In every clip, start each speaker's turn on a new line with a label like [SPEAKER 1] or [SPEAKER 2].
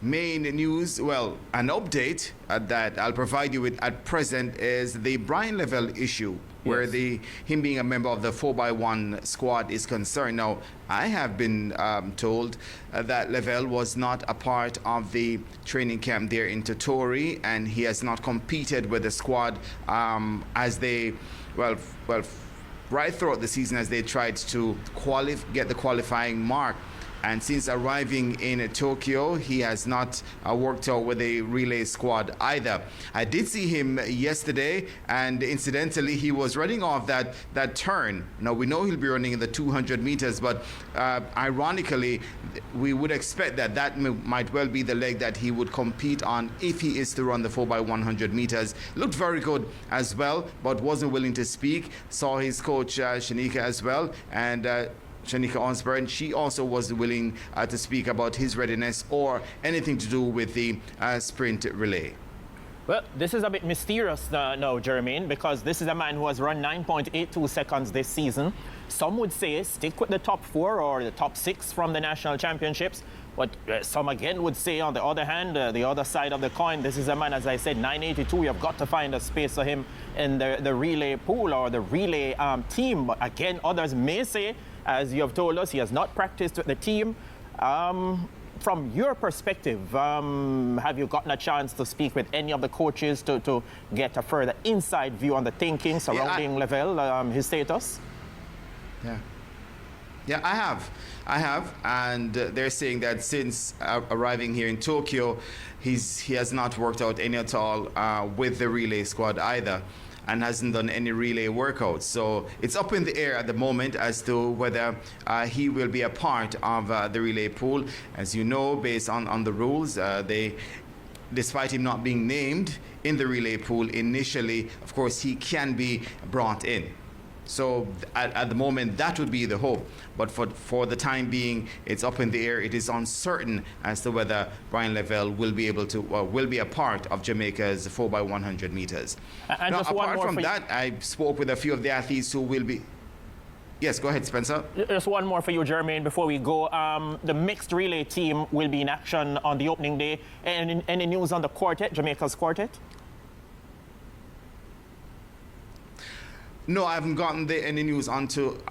[SPEAKER 1] main news, well, an update that I'll provide you with at present is the Bryan Levell issue, where him being a member of the 4x1 squad is concerned. Now, I have been told that Levell was not a part of the training camp there in Totori, and he has not competed with the squad as they, right throughout the season as they tried to get the qualifying mark. And since arriving in Tokyo, he has not worked out with a relay squad either. I did see him yesterday, and incidentally, he was running off that turn. Now, we know he'll be running in the 200 meters, but ironically, we would expect that might well be the leg that he would compete on if he is to run the 4x100 meters. Looked very good as well, but wasn't willing to speak. Saw his coach, Shanika, as well, and Shanika Osborne, she also was willing to speak about his readiness or anything to do with the sprint relay.
[SPEAKER 2] Well, this is a bit mysterious now, Jermaine, because this is a man who has run 9.82 seconds this season. Some would say stick with the top 4 or the top 6 from the national championships. But some again would say, on the other hand, the other side of the coin, this is a man, as I said, 982. You've got to find a space for him in the relay pool or the relay team. But again, others may say, as you have told us, he has not practiced with the team. From your perspective, have you gotten a chance to speak with any of the coaches to get a further inside view on the thinking surrounding Levell, his status?
[SPEAKER 1] Yeah, I have, and they're saying that since arriving here in Tokyo, he has not worked out any at all with the relay squad either, and hasn't done any relay workouts. So it's up in the air at the moment as to whether he will be a part of the relay pool. As you know, based on the rules, despite him not being named in the relay pool initially, of course, he can be brought in. So at the moment, that would be the hope. But for the time being, it's up in the air. It is uncertain as to whether Bryan Levell will be able to, will be a part of Jamaica's 4x100 meters.
[SPEAKER 2] And
[SPEAKER 1] now,
[SPEAKER 2] just one
[SPEAKER 1] apart
[SPEAKER 2] more
[SPEAKER 1] from that, I spoke with a few of the athletes who will be. Yes, go ahead, Spencer.
[SPEAKER 2] Just one more for you, Jermaine, before we go. The mixed relay team will be in action on the opening day. And any news on the quartet, Jamaica's quartet?
[SPEAKER 1] No, I haven't gotten any news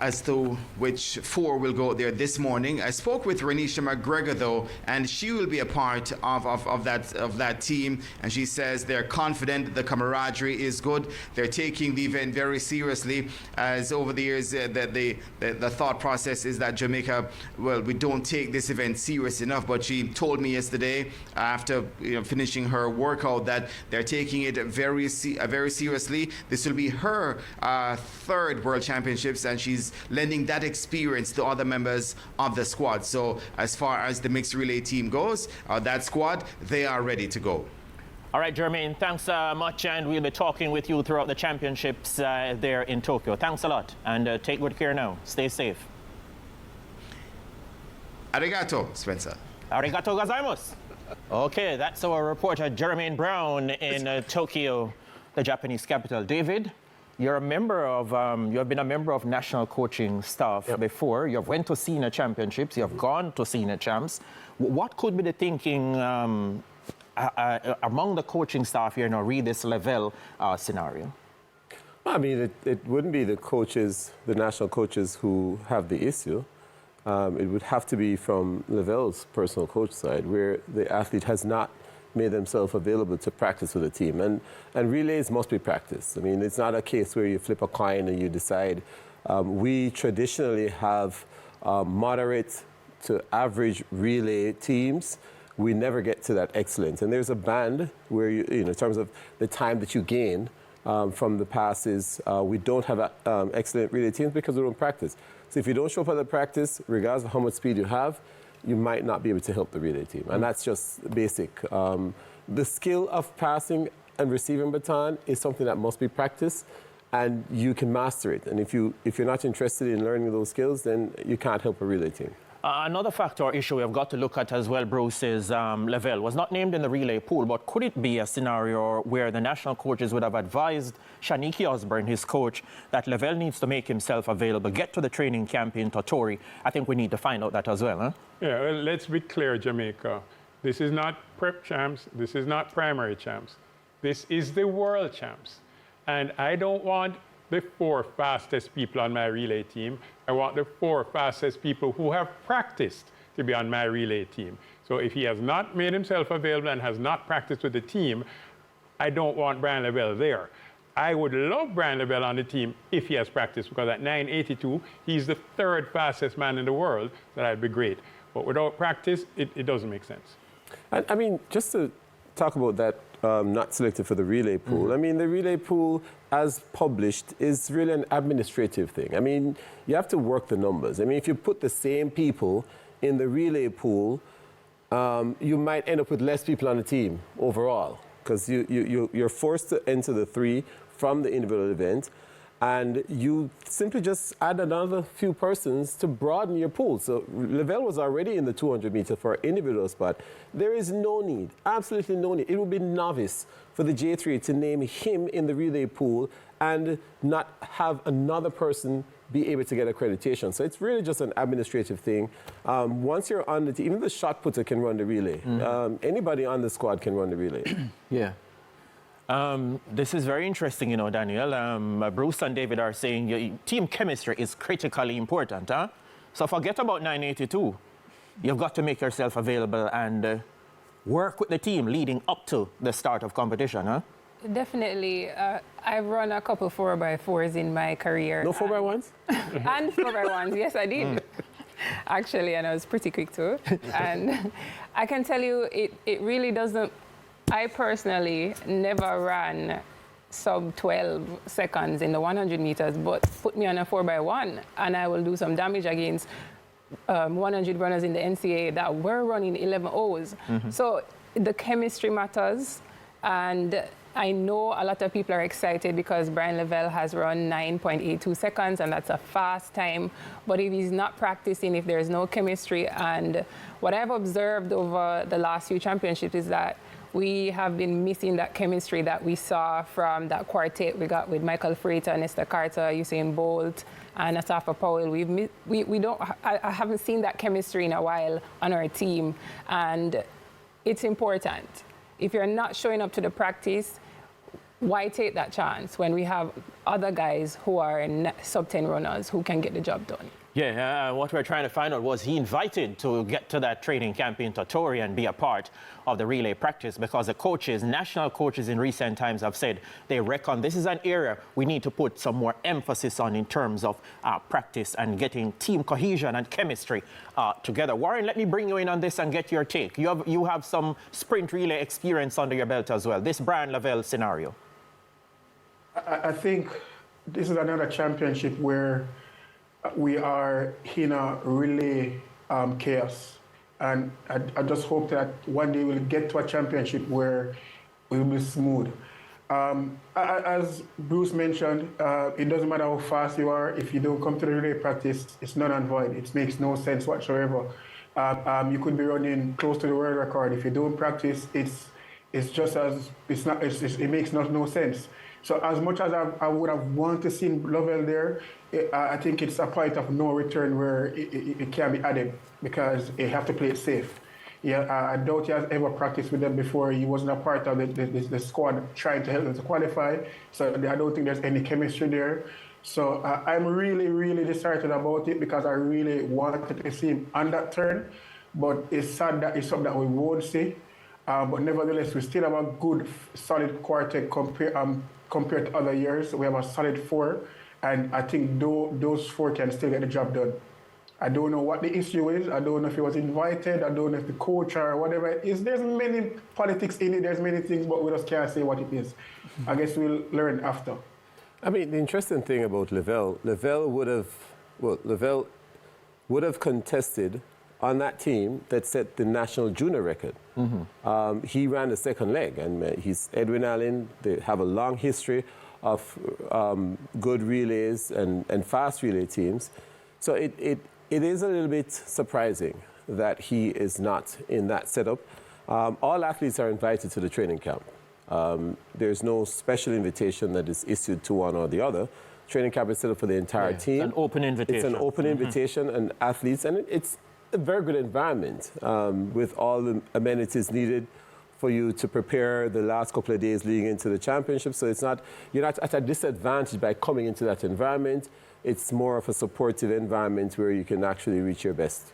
[SPEAKER 1] as to which 4 will go there this morning. I spoke with Renisha McGregor, though, and she will be a part of that team. And she says they're confident, the camaraderie is good. They're taking the event very seriously, as over the years the thought process is that Jamaica, well, we don't take this event serious enough. But she told me yesterday, after finishing her workout, that they're taking it very seriously. This will be her 3rd World Championships, and she's lending that experience to other members of the squad. So as far as the mixed relay team goes, that squad, they are ready to go.
[SPEAKER 2] All right, Jermaine, thanks much, and we'll be talking with you throughout the championships there in Tokyo. Thanks a lot, and take good care now. Stay safe.
[SPEAKER 1] Arigato, Spencer.
[SPEAKER 2] Arigato gozaimasu. Okay, that's our reporter, Jermaine Brown, in Tokyo, the Japanese capital. David, you're a member of, you have been a member of national coaching staff before. You have went to senior championships. You have gone to senior champs. What could be the thinking among the coaching staff here now, read this Levell scenario?
[SPEAKER 3] I mean, it wouldn't be the coaches, the national coaches who have the issue. It would have to be from Levell's personal coach side, where the athlete has not made themselves available to practice with the team. And relays must be practiced. I mean, it's not a case where you flip a coin and you decide. We traditionally have moderate to average relay teams. We never get to that excellence. And there's a band where, in terms of the time that you gain from the passes, we don't have excellent relay teams because we don't practice. So if you don't show up at the practice, regardless of how much speed you have, you might not be able to help the relay team. And that's just basic. The skill of passing and receiving baton is something that must be practiced, and you can master it. And if you're not interested in learning those skills, then you can't help a relay team.
[SPEAKER 2] Another factor or issue we've got to look at as well, Bruce, is Levell was not named in the relay pool, but could it be a scenario where the national coaches would have advised Shaniki Osborne, his coach, that Levell needs to make himself available, get to the training camp in Totori? I think we need to find out that as well, huh?
[SPEAKER 4] Yeah, well, let's be clear, Jamaica. This is not prep champs. This is not primary champs. This is the world champs. And I don't want the 4 fastest people on my relay team. I want the 4 fastest people who have practiced to be on my relay team. So if he has not made himself available and has not practiced with the team, I don't want Bryan Levell there. I would love Bryan Levell on the team if he has practiced, because at 9:82, he's the 3rd fastest man in the world. That'd be great. But without practice, it doesn't make sense.
[SPEAKER 3] I mean, just to talk about that, not selected for the relay pool. I mean, the relay pool, as published, is really an administrative thing. I mean, you have to work the numbers. I mean, if you put the same people in the relay pool, you might end up with less people on the team overall, because you're forced to enter the 3 from the individual event, and you simply just add another few persons to broaden your pool. So Levell was already in the 200 meter for an individual spot. There is no need, absolutely no need. It would be novice for the J3 to name him in the relay pool and not have another person be able to get accreditation. So it's really just an administrative thing. Once you're on the team, even the shot putter can run the relay. Anybody on the squad can run the relay.
[SPEAKER 2] Yeah. This is very interesting, you know, Daniel. Bruce and David are saying team chemistry is critically important, huh? So forget about 982. You've got to make yourself available and work with the team leading up to the start of competition, huh?
[SPEAKER 5] Definitely. I've run a couple 4x4s in my career.
[SPEAKER 3] No 4x1s?
[SPEAKER 5] And 4x1s, yes, I did. Actually, and I was pretty quick too. And I can tell you, it really doesn't. I personally never ran sub 12 seconds in the 100 meters, but put me on a 4x1 and I will do some damage against 100 runners in the NCAA that were running 11 O's. So the chemistry matters, and I know a lot of people are excited because Bryan Levell has run 9.82 seconds, and that's a fast time. But if he's not practicing, if there's no chemistry, and what I've observed over the last few championships is that we have been missing that chemistry that we saw from that quartet we got with Michael Frater, Nesta Carter, Usain Bolt, and Asafa Powell. I haven't seen that chemistry in a while on our team, and it's important. If you're not showing up to the practice, why take that chance when we have other guys who are sub 10 runners who can get the job done?
[SPEAKER 2] Yeah, what we're trying to find out was he invited to get to that training camp in Totori and be a part of the relay practice, because the coaches, national coaches in recent times have said they reckon this is an area we need to put some more emphasis on in terms of practice and getting team cohesion and chemistry together. Warren, let me bring you in on this and get your take. You have some sprint relay experience under your belt as well. This Bryan Levell scenario.
[SPEAKER 6] I think this is another championship where we are in a relay chaos. And I just hope that one day we'll get to a championship where it will be smooth. As Bruce mentioned, it doesn't matter how fast you are. If you don't come to the relay practice, it's null and void. It makes no sense whatsoever. You could be running close to the world record. If you don't practice, it makes no sense. So as much as I would have wanted to see Lovell there, I think it's a point of no return where it can be added, because you have to play it safe. Yeah, I doubt he has ever practiced with them before. He wasn't a part of the squad trying to help them to qualify. So I don't think there's any chemistry there. So I'm really, really disheartened about it, because I really wanted to see him on that turn. But it's sad that it's something that we won't see. But nevertheless, we still have a good, solid quartet compared to other years. We have a solid 4, and I think those 4 can still get the job done. I don't know what the issue is. I don't know if he was invited. I don't know if the coach or whatever it is. There's many politics in it. There's many things, but we just can't say what it is. I guess we'll learn after.
[SPEAKER 3] I mean, the interesting thing about Levell would have contested on that team that set the national junior record. He ran the second leg, and he's Edwin Allen. They have a long history of good relays and fast relay teams. So it is a little bit surprising that he is not in that setup. All athletes are invited to the training camp. There's no special invitation that is issued to one or the other. Training camp is set up for the entire team.
[SPEAKER 2] It's an open invitation.
[SPEAKER 3] It's an open invitation, and athletes, and a very good environment with all the amenities needed for you to prepare the last couple of days leading into the championship. So you're not at a disadvantage by coming into that environment. It's more of a supportive environment where you can actually reach your best.